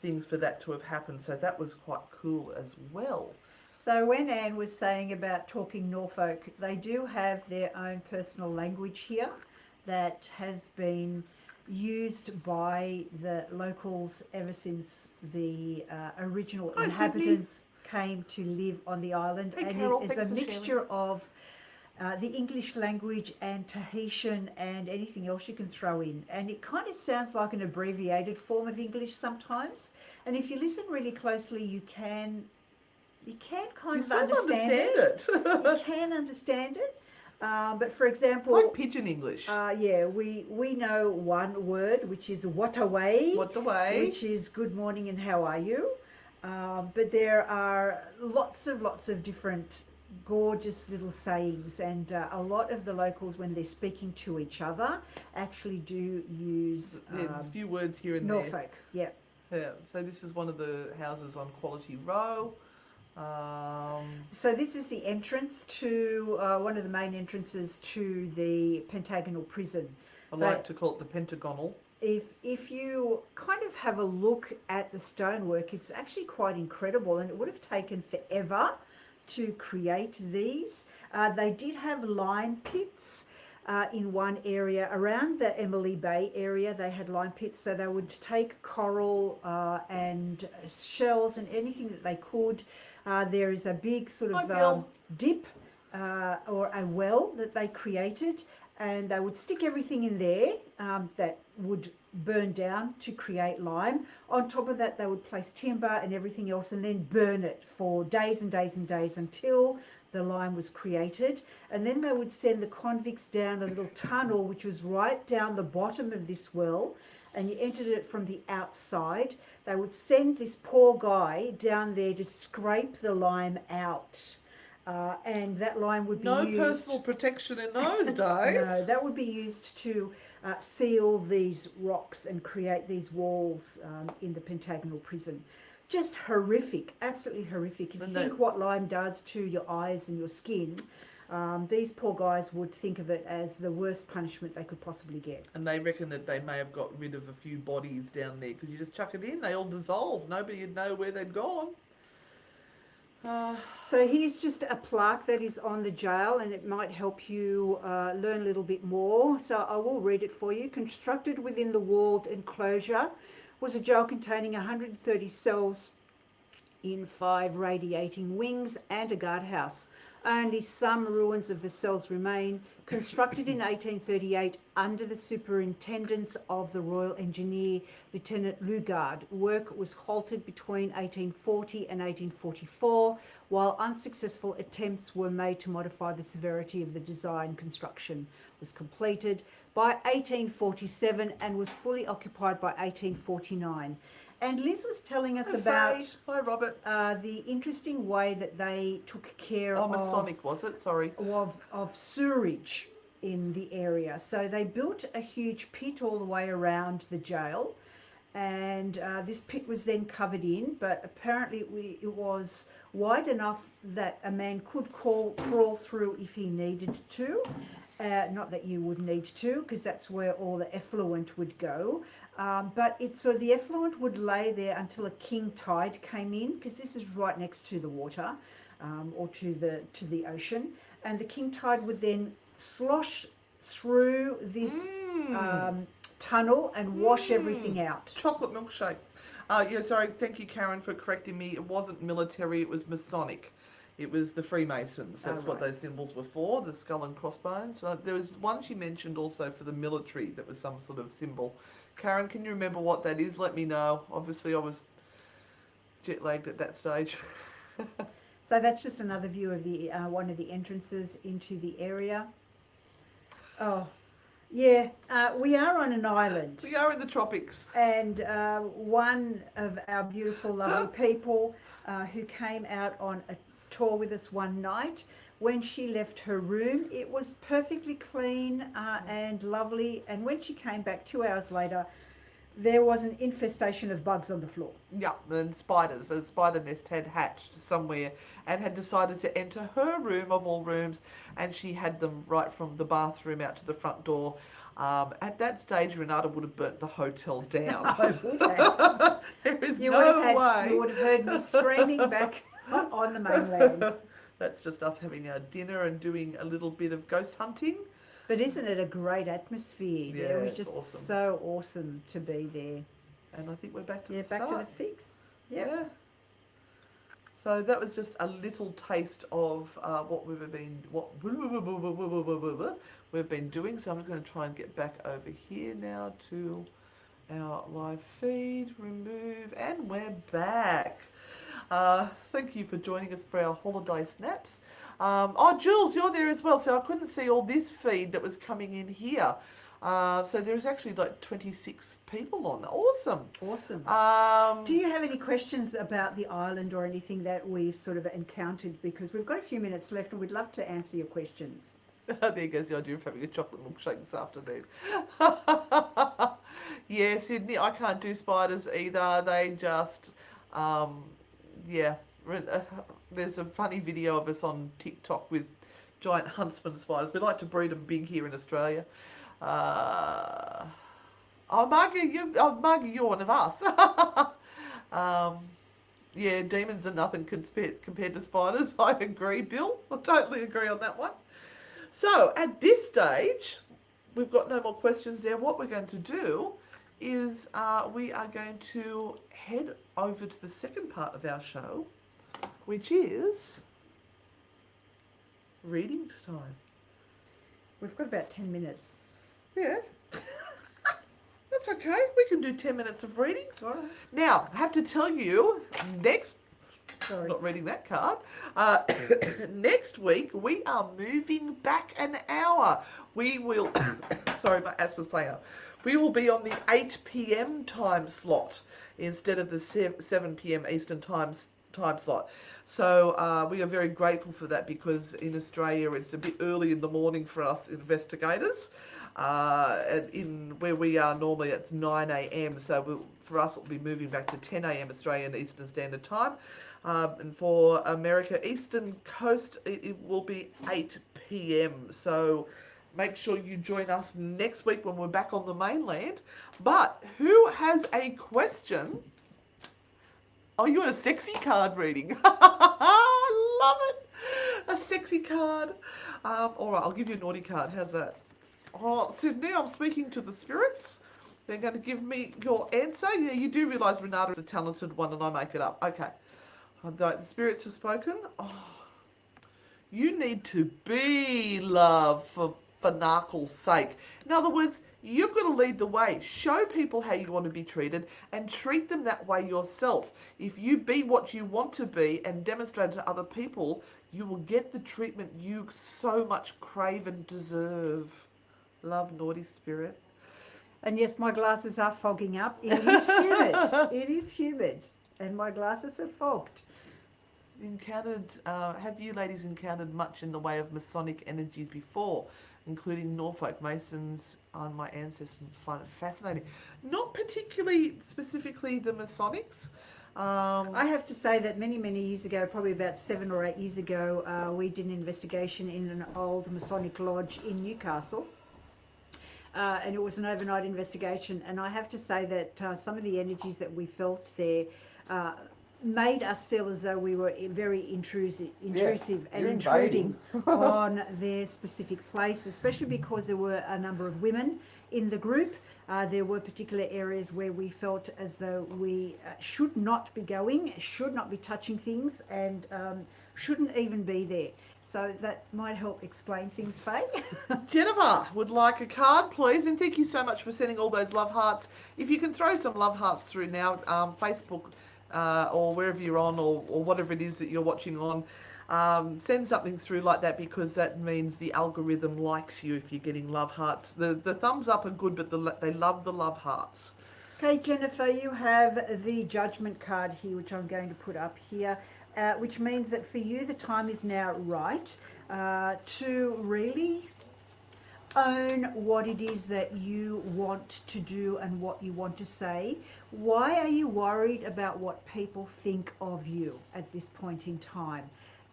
things for that to have happened. So that was quite cool as well. So when Anne was saying about talking Norfolk, they do have their own personal language here that has been used by the locals ever since the original inhabitants came to live on the island. Hey, and Carol, it is a thanks for mixture of the English language and Tahitian and anything else you can throw in. And it kind of sounds like an abbreviated form of English sometimes. And if you listen really closely, you can kind of understand it. You can understand it. But for example... It's like pidgin English. Yeah, we know one word, which is wataway. Wataway. Which is good morning and how are you. But there are lots of different gorgeous little sayings. And a lot of the locals, when they're speaking to each other, actually do use... a few words here and Norfolk, there. Yeah. So this is one of the houses on Quality Row. So this is the entrance to one of the main entrances to the pentagonal prison. I like to call it the pentagonal. If you kind of have a look at the stonework, it's actually quite incredible, and it would have taken forever to create these. They did have lime pits in one area around the Emily Bay area. They had lime pits, so they would take coral and shells and anything that they could. There is a big sort of dip or a well that they created, and they would stick everything in there that would burn down to create lime. On top of that, they would place timber and everything else and then burn it for days and days and days until the lime was created. And then they would send the convicts down a little tunnel which was right down the bottom of this well, and you entered it from the outside. They would send this poor guy down there to scrape the lime out. And that lime would be used... No personal protection in those days. No, that would be used to seal these rocks and create these walls in the pentagonal prison. Just horrific, absolutely horrific. If you think what lime does to your eyes and your skin, these poor guys would think of it as the worst punishment they could possibly get. And they reckon that they may have got rid of a few bodies down there because you just chuck it in, they all dissolve. Nobody would know where they'd gone. So here's just a plaque that is on the jail, and it might help you learn a little bit more. So I will read it for you. Constructed within the walled enclosure was a jail containing 130 cells in 5 radiating wings and a guardhouse. Only some ruins of the cells remain. Constructed in 1838 under the superintendence of the Royal Engineer Lieutenant Lugard. Work was halted between 1840 and 1844, while unsuccessful attempts were made to modify the severity of the design. Construction was completed by 1847 and was fully occupied by 1849. And Liz was telling us about Hi, Robert. the interesting way that they took care of... Masonic, was it? Sorry. Of sewerage in the area. So they built a huge pit all the way around the jail, and this pit was then covered in, but apparently it was wide enough that a man could crawl through if he needed to. Not that you would need to, because that's where all the effluent would go. But it's so the effluent would lay there until a king tide came in, because this is right next to the water, or to the ocean, and the king tide would then slosh through this tunnel and wash everything out. Chocolate milkshake. Yeah, sorry. Thank you, Karen, for correcting me. It wasn't military. It was Masonic. It was the Freemasons. That's what those symbols were for, the skull and crossbones. There was one she mentioned also for the military that was some sort of symbol. Karen, can you remember what that is? Let me know. Obviously, I was jet-lagged at that stage. So that's just another view of the one of the entrances into the area. Oh, yeah, we are on an island. We are in the tropics. And one of our beautiful, lovely people who came out on a tour with us one night, when she left her room, it was perfectly clean and lovely. And when she came back 2 hours later, there was an infestation of bugs on the floor. Yeah, and spiders. A spider nest had hatched somewhere and had decided to enter her room of all rooms, and she had them right from the bathroom out to the front door. At that stage, Renata would have burnt the hotel down. I would have. There is You no way. You would have heard me screaming back on the mainland. That's just us having a dinner and doing a little bit of ghost hunting. But isn't it a great atmosphere? Yeah, It was it's just awesome. so awesome to be there. And I think we're back to Yeah, the back start. to the figs. Yep. Yeah. So that was just a little taste of what we've been doing. So I'm just going to try and get back over here now to our live feed. Remove, and we're back. Thank you for joining us for our holiday snaps. Oh, Jules, you're there as well. So I couldn't see all this feed that was coming in here. So there's actually like 26 people on. Awesome. Awesome. Do you have any questions about the island or anything that we've sort of encountered? Because we've got a few minutes left and we'd love to answer your questions. There goes the idea of having a chocolate milkshake this afternoon. Yeah, Sydney, I can't do spiders either. They just, yeah. There's a funny video of us on TikTok with giant huntsman spiders. We like to breed them big here in Australia. Oh, Margie, you're one of us. Yeah, demons are nothing compared to spiders. I agree, Bill. I totally agree on that one. So, at this stage, we've got no more questions there. What we're going to do is we are going to head over to the second part of our show, which is readings time. We've got about 10 minutes. Yeah. That's okay. We can do 10 minutes of readings. All right. Now, I have to tell you, Sorry. not reading that card, next week we are moving back an hour. We will, sorry, my asthma's playing up. We will be on the 8 p.m. time slot instead of the 7 p.m. Eastern time slot. So we are very grateful for that, because in Australia it's a bit early in the morning for us investigators. And in where we are normally it's 9 a.m. So for us it'll be moving back to 10 a.m. Australian Eastern Standard Time. And for America Eastern Coast it will be 8 p.m. So make sure you join us next week when we're back on the mainland. But who has a question? Oh, you want a sexy card reading? I love it. A sexy card. All right, I'll give you a naughty card. How's that? Oh, Sydney, I'm speaking to the spirits. They're going to give me your answer. Yeah, you do realise Renata is a talented one and I make it up. Okay. The spirits have spoken. Oh, you need to be love for Narkle's sake. In other words, you've got to lead the way. Show people how you want to be treated and treat them that way yourself. If you be what you want to be and demonstrate it to other people, you will get the treatment you so much crave and deserve. Love, naughty spirit. And yes, my glasses are fogging up. It is humid. It is humid. And my glasses are fogged. Have you ladies encountered much in the way of Masonic energies before, including Norfolk Masons? My ancestors find it fascinating. Not particularly specifically the Masonics. I have to say that many years ago, probably about 7 or 8 years ago, we did an investigation in an old Masonic lodge in Newcastle. And it was an overnight investigation. And I have to say that some of the energies that we felt there made us feel as though we were very intrusive and intruding on their specific place, especially because there were a number of women in the group. There were particular areas where we felt as though we should not be going, should not be touching things, and shouldn't even be there. So that might help explain things, Faye. Jennifer would like a card, please, and thank you so much for sending all those love hearts. If you can throw some love hearts through now, Facebook or wherever you're on, or whatever it is that you're watching on, send something through like that, because that means the algorithm likes you if you're getting love hearts. The thumbs up are good, but they love the love hearts. Okay, Jennifer, you have the judgment card here, which I'm going to put up here. Which means that for you the time is now right to really own what it is that you want to do and what you want to say. Why are you worried about what people think of you at this point in time?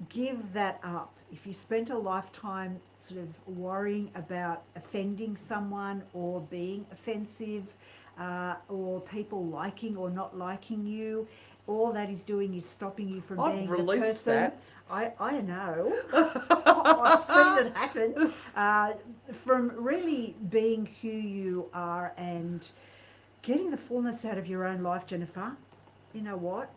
Give that up. If you spent a lifetime sort of worrying about offending someone or being offensive or people liking or not liking you, all that is doing is stopping you from being the person. That. I know. I've seen it happen. From really being who you are and getting the fullness out of your own life, Jennifer. You know what?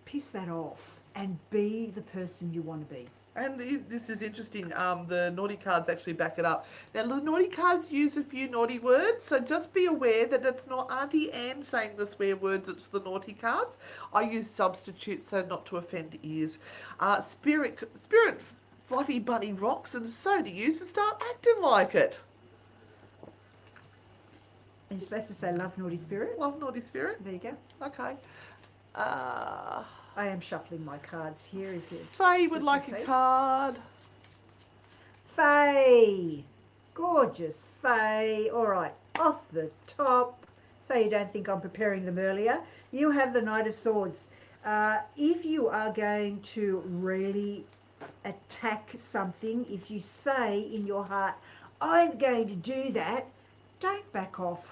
Piss that off and be the person you want to be. And this is interesting, the naughty cards actually back it up. Now, the naughty cards use a few naughty words, so just be aware that it's not Auntie Anne saying the swear words, it's the naughty cards. I use substitutes so not to offend ears. Spirit Fluffy Bunny rocks, and so do you, so start acting like it. And you're supposed to say love naughty spirit? Love naughty spirit. There you go. Okay. I am shuffling my cards here. If you Faye would like a card. Faye. Gorgeous Faye. All right, off the top, so you don't think I'm preparing them earlier. You have the Knight of Swords. If you are going to really attack something, if you say in your heart, I'm going to do that, don't back off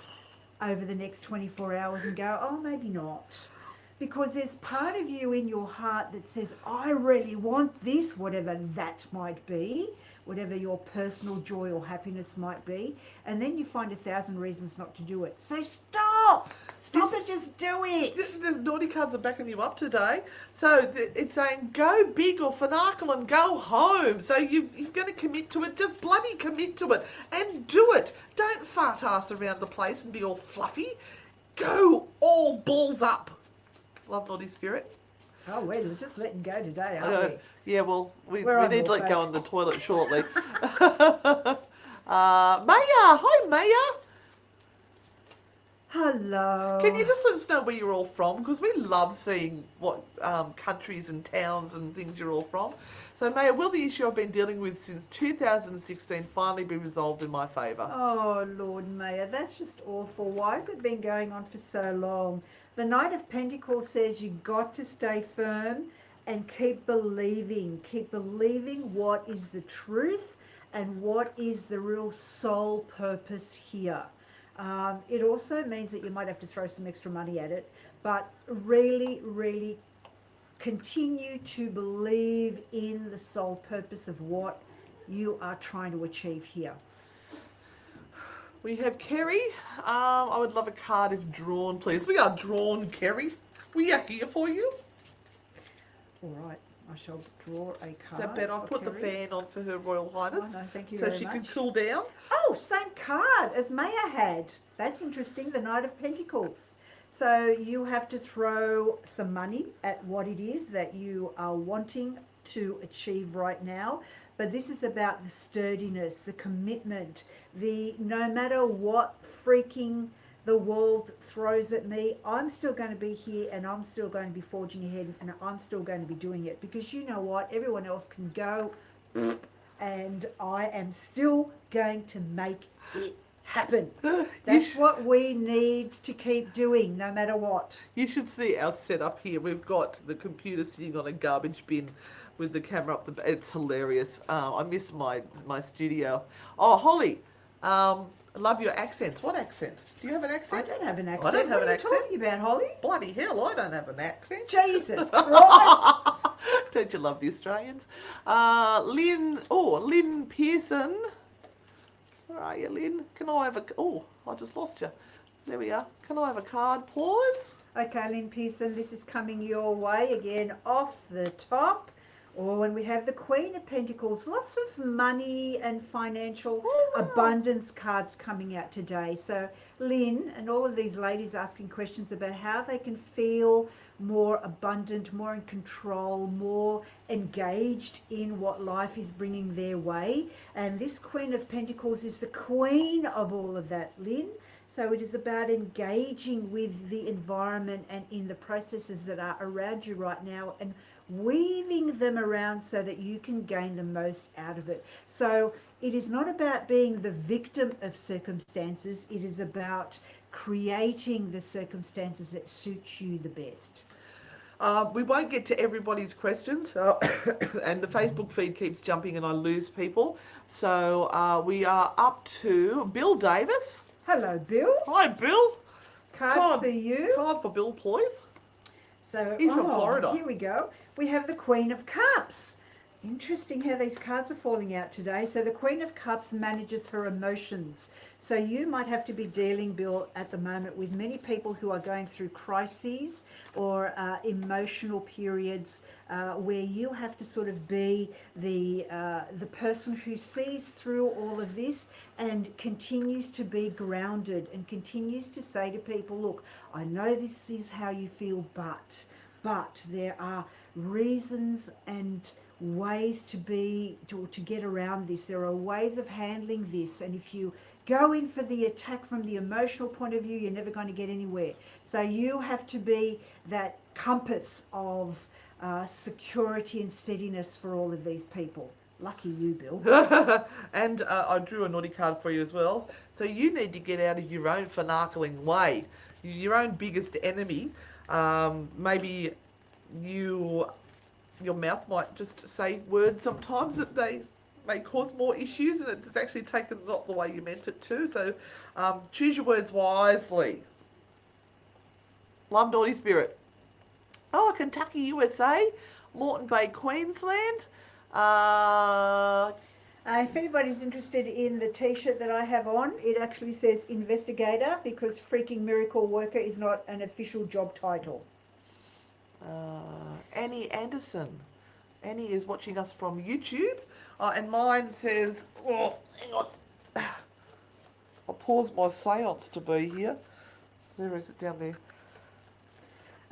over the next 24 hours and go, oh, maybe not. Because there's part of you in your heart that says, I really want this, whatever that might be, whatever your personal joy or happiness might be. And then you find 1,000 reasons not to do it. So stop! Stop it, just do it! The naughty cards are backing you up today. So it's saying, go big or fanarkle and go home. So you're going to commit to it, just bloody commit to it. And do it. Don't fart ass around the place and be all fluffy. Go all balls up. Love naughty spirit. Oh, we're just letting go today, aren't we? Yeah, well, we need to let go in the toilet shortly. Maya! Hi, Maya! Hello. Can you just let us know where you're all from? Because we love seeing what countries and towns and things you're all from. So, Maya, will the issue I've been dealing with since 2016 finally be resolved in my favour? Oh, Lord Maya, that's just awful. Why has it been going on for so long? The Knight of Pentacles says you've got to stay firm and keep believing. Keep believing what is the truth and what is the real soul purpose here. It also means that you might have to throw some extra money at it, but really, really continue to believe in the soul purpose of what you are trying to achieve here. We have Kerry. I would love a card if drawn, please. We are drawn, Kerry. We are here for you. All right, I shall draw a card. Is that better? I'll put the fan on for Her Royal Highness. Oh, no, thank you so very she much. can cool down. Oh, same card as Maya had. That's interesting, the Knight of Pentacles. So you have to throw some money at what it is that you are wanting to achieve right now. But this is about the sturdiness, the commitment, the no matter what freaking the world throws at me, I'm still going to be here and I'm still going to be forging ahead and I'm still going to be doing it. Because you know what? Everyone else can go and I am still going to make it happen. You That's what we need to keep doing, no matter what. You should see our setup here. We've got the computer sitting on a garbage bin with the camera up the. It's hilarious. I miss my studio. Oh, Holly, I love your accents. What accent? Do you have an I accent? don't have an accent. I don't have what an are you accent. talking about, Holly? Bloody hell, I don't have an accent. Jesus Christ. Don't you love the Australians? Lynn Pearson. Where are you, Lynn? Can I have a... Oh, I just lost you. There we are. Can I have a card, please? Okay, Lynn Pearson, this is coming your way again off the top. Or when we have the Queen of Pentacles, lots of money and financial abundance cards coming out today. So Lynn and all of these ladies asking questions about how they can feel more abundant, more in control, more engaged in what life is bringing their way. And this Queen of Pentacles is the queen of all of that, Lynn. So it is about engaging with the environment and in the processes that are around you right now and weaving them around so that you can gain the most out of it. So it is not about being the victim of circumstances. It is about creating the circumstances that suit you the best. We won't get to everybody's questions, and the Facebook feed keeps jumping and I lose people. So we are up to Bill Davis. Hello, Bill. Hi, Bill. Card for you. Card for Bill, please. So He's from Florida. Here we go. We have the Queen of Cups. Interesting how these cards are falling out today. So the Queen of Cups manages her emotions. So you might have to be dealing, Bill, at the moment with many people who are going through crises or emotional periods where you have to sort of be the person who sees through all of this and continues to be grounded and continues to say to people, look, I know this is how you feel, but there are reasons and ways to get around this. There are ways of handling this, and if you go in for the attack from the emotional point of view, you're never going to get anywhere. So you have to be that compass of security and steadiness for all of these people. Lucky you, Bill. And I drew a naughty card for you as well. So you need to get out of your own finagling way, your own biggest enemy. Maybe your mouth might just say words sometimes that they may cause more issues, and it's actually taken not the way you meant it to. So choose your words wisely. Love, naughty spirit. Oh, Kentucky, USA. Morton Bay, Queensland. If anybody's interested in the t-shirt that I have on, it actually says investigator because freaking miracle worker is not an official job title. Annie Anderson. Annie is watching us from YouTube. And mine says, oh, hang on. I'll pause my seance to be here. There is it down there.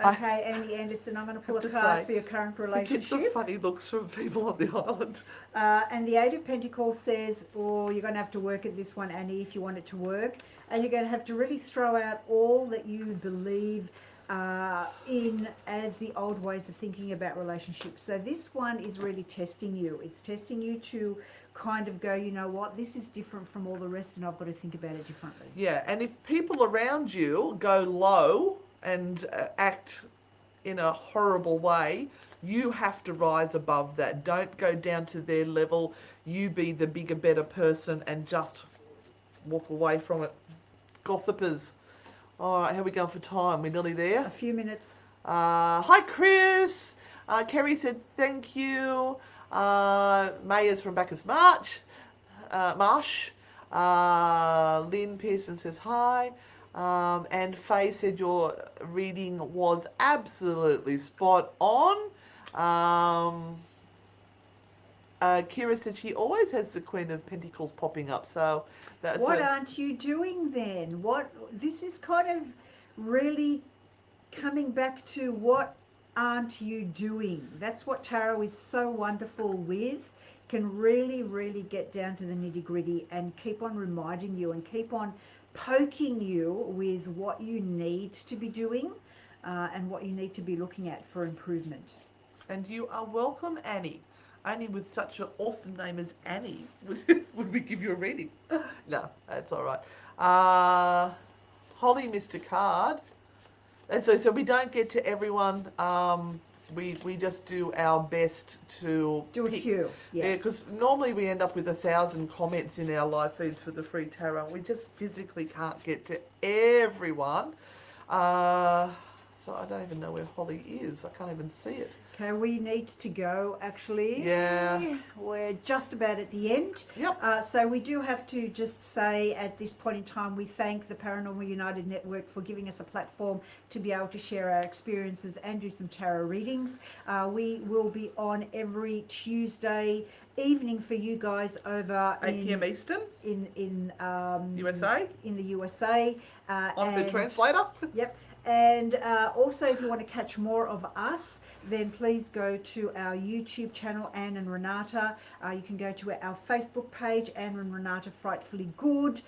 Okay, Annie Anderson, I'm going to pull a card for your current relationship. Get some funny looks from people on the island. And the Eight of Pentacles says, you're going to have to work at this one, Annie, if you want it to work. And you're going to have to really throw out all that you believe in as the old ways of thinking about relationships. So this one is really testing you. It's testing you to kind of go, you know what, this is different from all the rest and I've got to think about it differently. Yeah, and if people around you go low and act in a horrible way, you have to rise above that. Don't go down to their level. You be the bigger, better person and just walk away from it. Gossipers. All right, how are we going for time? We're nearly there. A few minutes. Hi, Chris. Kerry said thank you. May is from Bacchus Marsh. Lynn Pearson says hi. And Faye said your reading was absolutely spot on. Kira said she always has the Queen of Pentacles popping up. So that's what aren't you doing then? This is kind of really coming back to what aren't you doing? That's what tarot is so wonderful with. Can really, really get down to the nitty-gritty and keep on reminding you and keep on poking you with what you need to be doing and what you need to be looking at for improvement. And you are welcome, Annie. Only with such an awesome name as Annie would we give you a reading. No, that's all right. Holly missed a card. And so we don't get to everyone. We just do our best to Do a pick. few. Yeah. Because normally we end up with 1,000 comments in our live feeds for the free tarot. We just physically can't get to everyone. So I don't even know where Holly is. I can't even see it. Okay, we need to go actually. Yeah. We're just about at the end. Yep. So we do have to just say at this point in time, we thank the Paranormal United Network for giving us a platform to be able to share our experiences and do some tarot readings. We will be on every Tuesday evening for you guys over 8 p.m. Eastern. in USA. In the USA. On the translator. Yep. And also, if you want to catch more of us, then please go to our YouTube channel, Anne and Renata. You can go to our Facebook page, Anne and Renata Frightfully Good.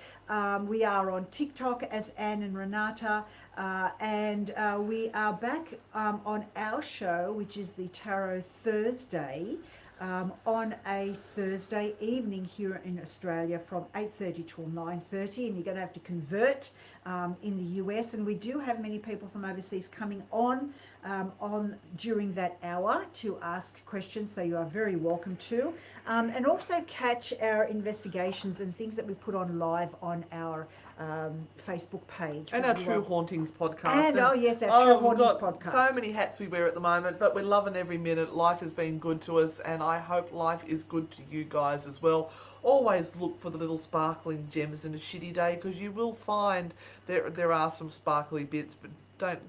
We are on TikTok as Anne and Renata. And we are back on our show, which is the Tarot Thursday. On a Thursday evening here in Australia from 8:30 till 9:30, and you're going to have to convert in the US. And we do have many people from overseas coming on during that hour to ask questions, so you are very welcome to. And also catch our investigations and things that we put on live on our Facebook page. And our True Hauntings podcast. And our True Hauntings podcast. So many hats we wear at the moment, but we're loving every minute. Life has been good to us, and I hope life is good to you guys as well. Always look for the little sparkling gems in a shitty day, because you will find there are some sparkly bits, but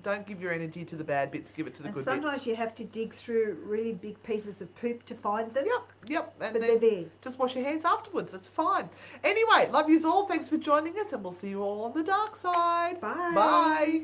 don't give your energy to the bad bits, give it to the good bits. And sometimes you have to dig through really big pieces of poop to find them. Yep. And but they're there. Just wash your hands afterwards, it's fine. Anyway, love yous all, thanks for joining us, and we'll see you all on the dark side. Bye. Bye.